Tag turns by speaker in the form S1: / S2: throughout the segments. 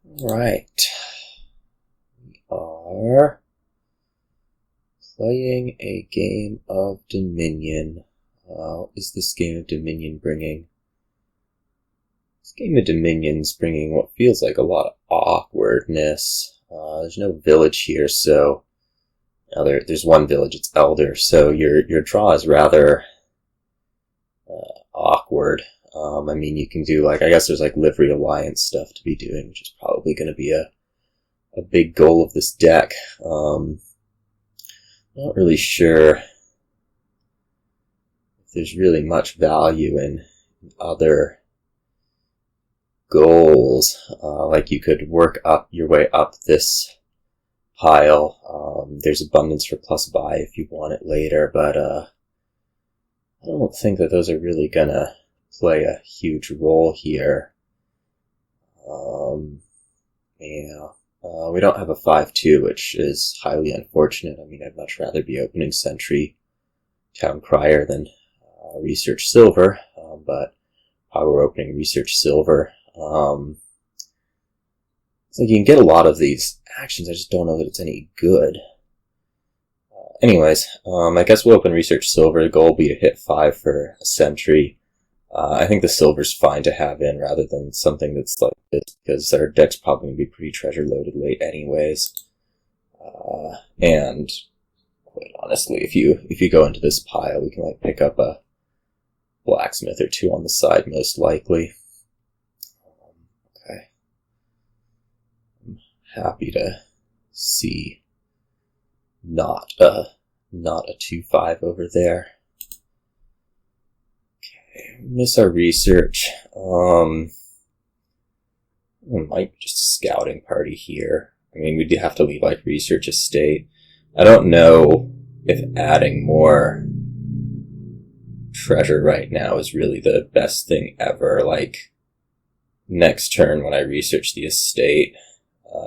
S1: Right. We are playing a game of Dominion. What is this game of Dominion bringing? This game of Dominion's bringing what feels like a lot of awkwardness. There's no village here, so there's one village, it's Elder, so your draw is rather awkward. I mean, you can do I guess there's Livery Alliance stuff to be doing, which is probably going to be a big goal of this deck. Not really sure if there's really much value in other goals. You could work up your way up this pile. There's abundance for plus buy if you want it later, but I don't think that those are really gonna play a huge role here. We don't have a 5-2, which is highly unfortunate. I mean, I'd much rather be opening Sentry, Town Crier than Research Silver, but how we're opening Research Silver. It's you can get a lot of these actions, I just don't know that it's any good. Anyways, I guess we'll open Research Silver. The goal will be to hit 5 for a Sentry. I think the Silver's fine to have in rather than something that's like this, because our deck's probably going to be pretty treasure loaded late anyways. And quite honestly, if you go into this pile, we can pick up a blacksmith or two on the side most likely. Okay. I'm happy to see not a 2-5 over there. Miss our research. We might just a scouting party here. I mean, we do have to leave research estate. I don't know if adding more treasure right now is really the best thing ever. Next turn when I research the estate,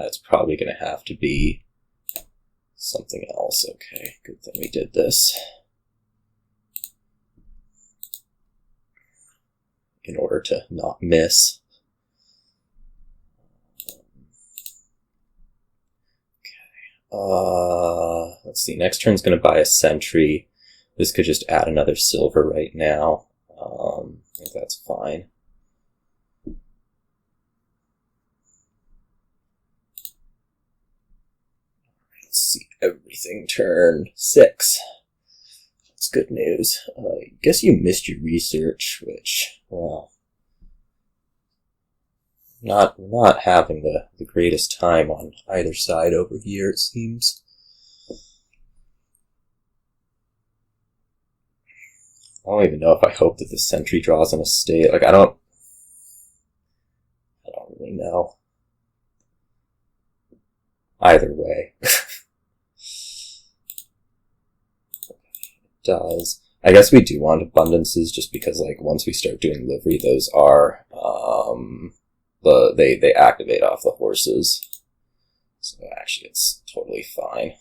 S1: it's probably going to have to be something else. Okay, good thing we did this. In order to not miss. Okay. Let's see. Next turn's going to buy a Sentry. This could just add another silver right now. I think that's fine. Let's see. Everything turn 6. That's good news. I guess you missed your research, which, well, not having the greatest time on either side over here, it seems. I don't even know if I hope that the Sentry draws an estate. I don't really know. Either way. Does. I guess we do want abundances just because once we start doing livery, those are they activate off the horses. So actually it's totally fine.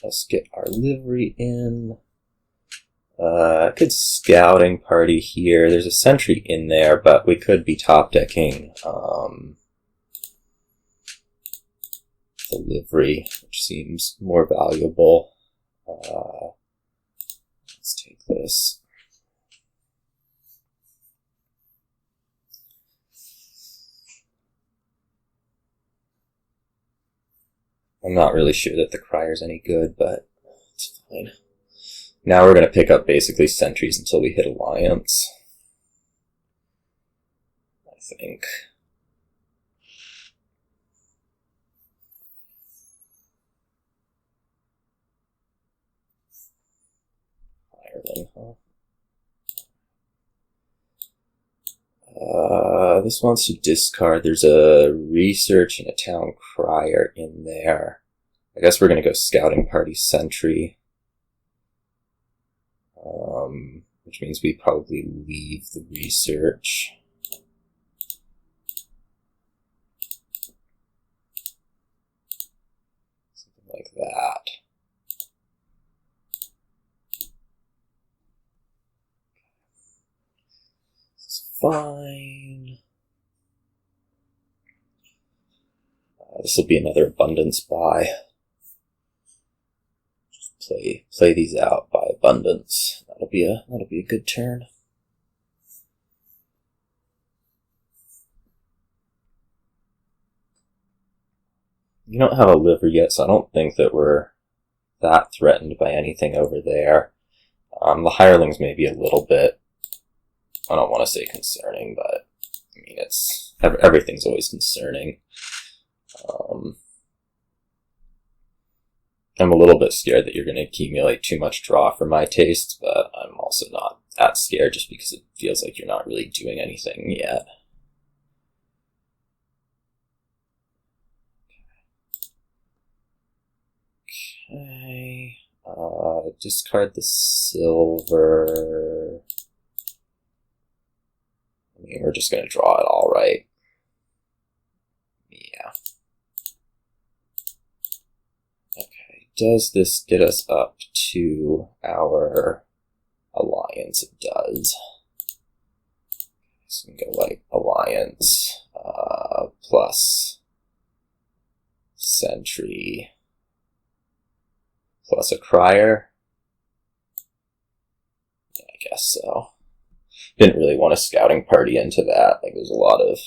S1: Let's get our livery in. Could scouting party here. There's a Sentry in there, but we could be top decking the livery, which seems more valuable. Let's take this. I'm not really sure that the Crier's any good, but it's fine. Now we're going to pick up basically Sentries until we hit Alliance. I think. Hireling, huh? This wants to discard. There's a Research and a Town Crier in there. I guess we're going to go Scouting Party Sentry. Which means we probably leave the research. Something like fine. This will be another abundance buy. Just play these out by abundance. That'll be a good turn. You don't have a livery yet, so I don't think that we're that threatened by anything over there. The hirelings may be a little bit, I don't want to say concerning, but I mean, everything's always concerning. I'm a little bit scared that you're going to accumulate too much draw for my taste, but I'm also not that scared just because it feels like you're not really doing anything yet. Okay, discard the silver. I mean, we're just going to draw it all, right? Yeah. Okay, does this get us up to our alliance? It does. So we can go like alliance plus Sentry plus a crier. Yeah, I guess so. Didn't really want a scouting party into that. Like, there's a lot of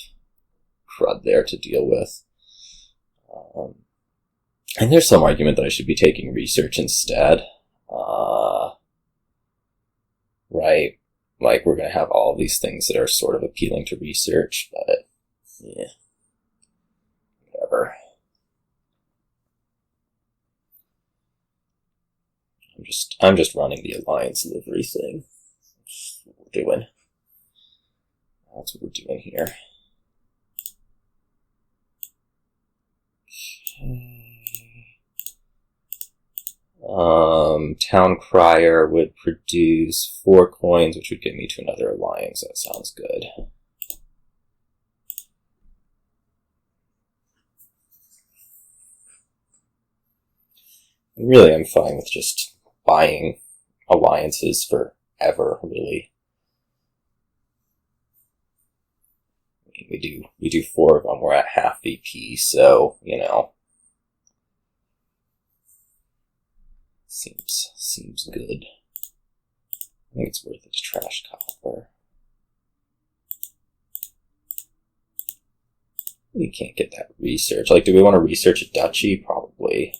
S1: crud there to deal with. And there's some argument that I should be taking research instead. Right? Like, we're going to have all these things that are sort of appealing to research, but yeah, whatever. I'm just running the alliance livery thing. That's what we're doing. That's what we're doing here. Okay. Town Crier would produce 4 coins, which would get me to another alliance. That sounds good. Really, I'm fine with just buying alliances forever, really. I mean, we do 4 of them. We're at half VP, so, you know, seems good. I think it's worth it to trash copper. We can't get that research. Like, do we want to research a duchy? Probably.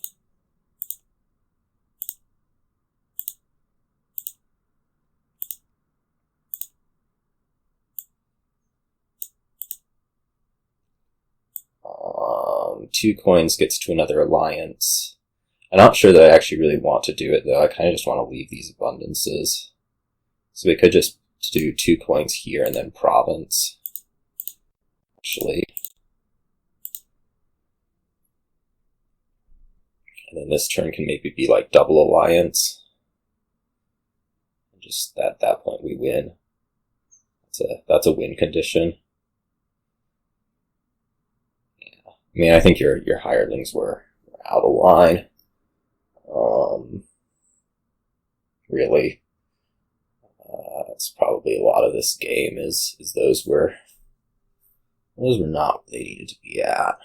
S1: Two coins gets to another alliance. I'm not sure that I actually really want to do it, though. I kind of just want to leave these abundances. So we could just do 2 coins here and then province. Actually. And then this turn can maybe be like double alliance. And just at that point we win. That's a win condition. I mean, I think your hirelings were out of line. Really, that's probably a lot of this game is those were not where they needed to be at.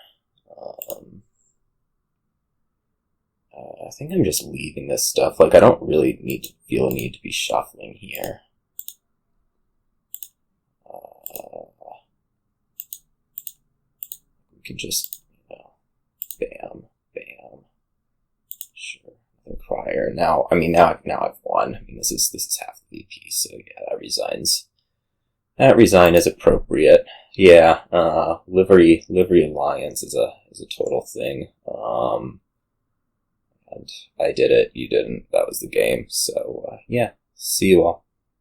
S1: I think I'm just leaving this stuff. Like, I don't really feel a need to be shuffling here. We can just, bam, bam. Sure. And crier. Now I've won. I mean, this is half the VP, so yeah, that resigns. That resign is appropriate. Yeah, livery alliance is a total thing. And I did it, you didn't. That was the game. So yeah, see you all.